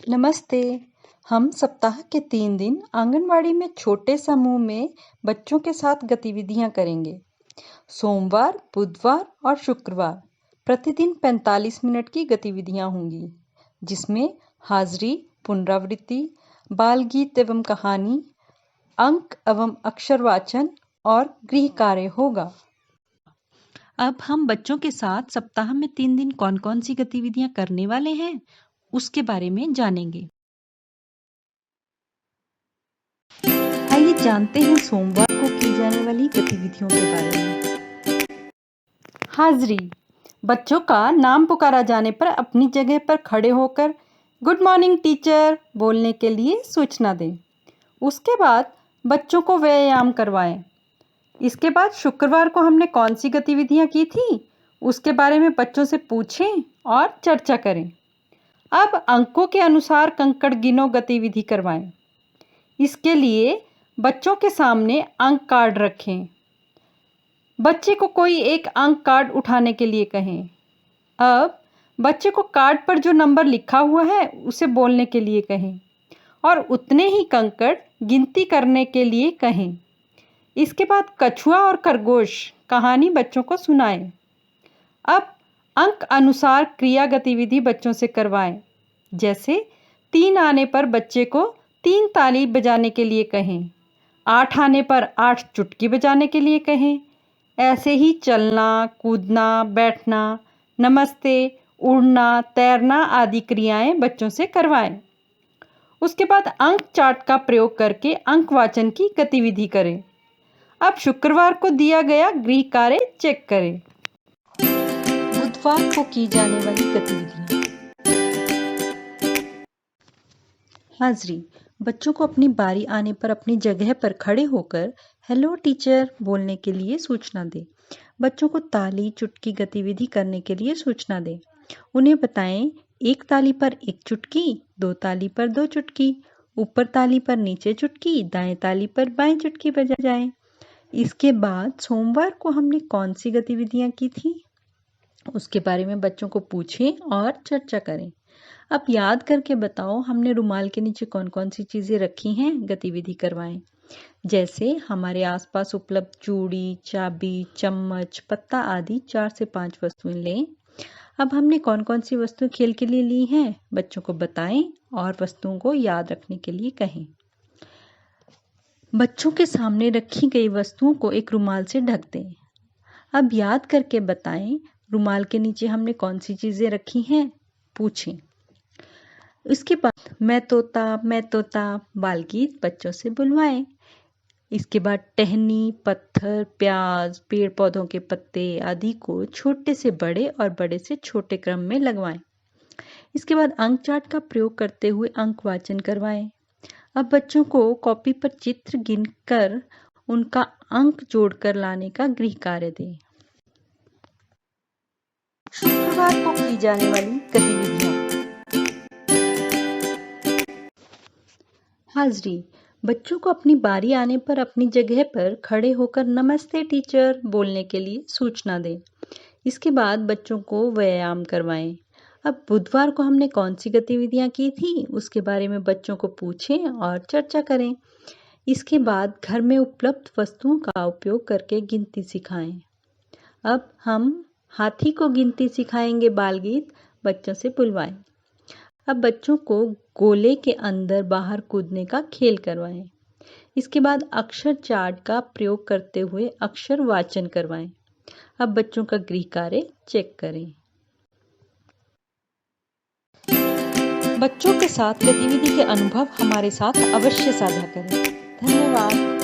नमस्ते। हम सप्ताह के 3 दिन आंगनवाड़ी में छोटे समूह में बच्चों के साथ गतिविधियां करेंगे। सोमवार, बुधवार और शुक्रवार प्रतिदिन 45 मिनट की गतिविधियां होंगी, जिसमें हाजिरी, पुनरावृत्ति, बाल गीत एवं कहानी, अंक एवं अक्षर वाचन और गृह कार्य होगा। अब हम बच्चों के साथ सप्ताह में 3 दिन कौन-कौन सी गतिविधियां करने वाले हैं, उसके बारे में जानेंगे। आइए जानते हैं सोमवार को की जाने वाली गतिविधियों के बारे में। हाजिरी, बच्चों का नाम पुकारा जाने पर अपनी जगह पर खड़े होकर गुड मॉर्निंग टीचर बोलने के लिए सूचना दें। उसके बाद बच्चों को व्यायाम करवाएं। इसके बाद शुक्रवार को हमने कौन सी गतिविधियां की थी, उसके बारे में बच्चों से पूछें और चर्चा करें। अब अंकों के अनुसार कंकड़ गिनो गतिविधि करवाएं। इसके लिए बच्चों के सामने अंक कार्ड रखें। बच्चे को कोई एक अंक कार्ड उठाने के लिए कहें। अब बच्चे को कार्ड पर जो नंबर लिखा हुआ है उसे बोलने के लिए कहें और उतने ही कंकड़ गिनती करने के लिए कहें। इसके बाद कछुआ और खरगोश कहानी बच्चों को सुनाएं। अब अंक अनुसार क्रिया गतिविधि बच्चों से करवाएं। जैसे 3 आने पर बच्चे को 3 ताली बजाने के लिए कहें, 8 आने पर 8 चुटकी बजाने के लिए कहें। ऐसे ही चलना, कूदना, बैठना, नमस्ते, उड़ना, तैरना आदि क्रियाएं बच्चों से करवाएं। उसके बाद अंक चार्ट का प्रयोग करके अंक वाचन की गतिविधि करें। अब शुक्रवार को दिया गया गृह कार्य चेक करें। बुधवार को की जाने वाली गतिविधियां। हाजिरी, बच्चों को अपनी बारी आने पर अपनी जगह पर खड़े होकर हेलो टीचर बोलने के लिए सूचना दें। बच्चों को ताली चुटकी गतिविधि करने के लिए सूचना दें। उन्हें बताएं 1 ताली पर 1 चुटकी, 2 ताली पर 2 चुटकी, ऊपर ताली पर नीचे चुटकी, दाएं ताली पर बाएं चुटकी बजाएं। इसके बाद सोमवार को हमने कौन सी गतिविधियां की थी, उसके बारे में बच्चों को पूछें और चर्चा करें। अब याद करके बताओ हमने रुमाल के नीचे कौन कौन सी चीज़ें रखी हैं, गतिविधि करवाएं। जैसे हमारे आसपास उपलब्ध चूड़ी, चाबी, चम्मच, पत्ता आदि 4 से 5 वस्तुएं लें। अब हमने कौन कौन सी वस्तुएं खेल के लिए ली हैं, बच्चों को बताएं और वस्तुओं को याद रखने के लिए कहें। बच्चों के सामने रखी गई वस्तुओं को एक रुमाल से ढक दें। अब याद करके बताएं रुमाल के नीचे हमने कौन सी चीज़ें रखी हैं, पूछें। इसके बाद मैं तोता बाल गीत बच्चों से बुलवाएं। इसके बाद टहनी, पत्थर, प्याज, पेड़ पौधों के पत्ते आदि को छोटे से बड़े और बड़े से छोटे क्रम में लगवाएं। इसके बाद अंक चार्ट का प्रयोग करते हुए अंक वाचन करवाएं। अब बच्चों को कॉपी पर चित्र गिनकर उनका अंक जोड़कर लाने का गृह कार्य दें। शुक्रवार को की जाने वाली गतिविधियां। हाजिरी, बच्चों को अपनी बारी आने पर अपनी जगह पर खड़े होकर नमस्ते टीचर बोलने के लिए सूचना दें। इसके बाद बच्चों को व्यायाम करवाएं। अब बुधवार को हमने कौन सी गतिविधियां की थी, उसके बारे में बच्चों को पूछें और चर्चा करें। इसके बाद घर में उपलब्ध वस्तुओं का उपयोग करके गिनती सिखाएं। अब हम हाथी को गिनती सिखाएंगे, बाल गीत बच्चों से बुलवाएं। अब बच्चों को गोले के अंदर बाहर कूदने का खेल करवाएं। इसके बाद अक्षर चार्ट का प्रयोग करते हुए अक्षर वाचन करवाएं। अब बच्चों का गृह कार्य चेक करें। बच्चों के साथ गतिविधि के अनुभव हमारे साथ अवश्य साझा करें। धन्यवाद।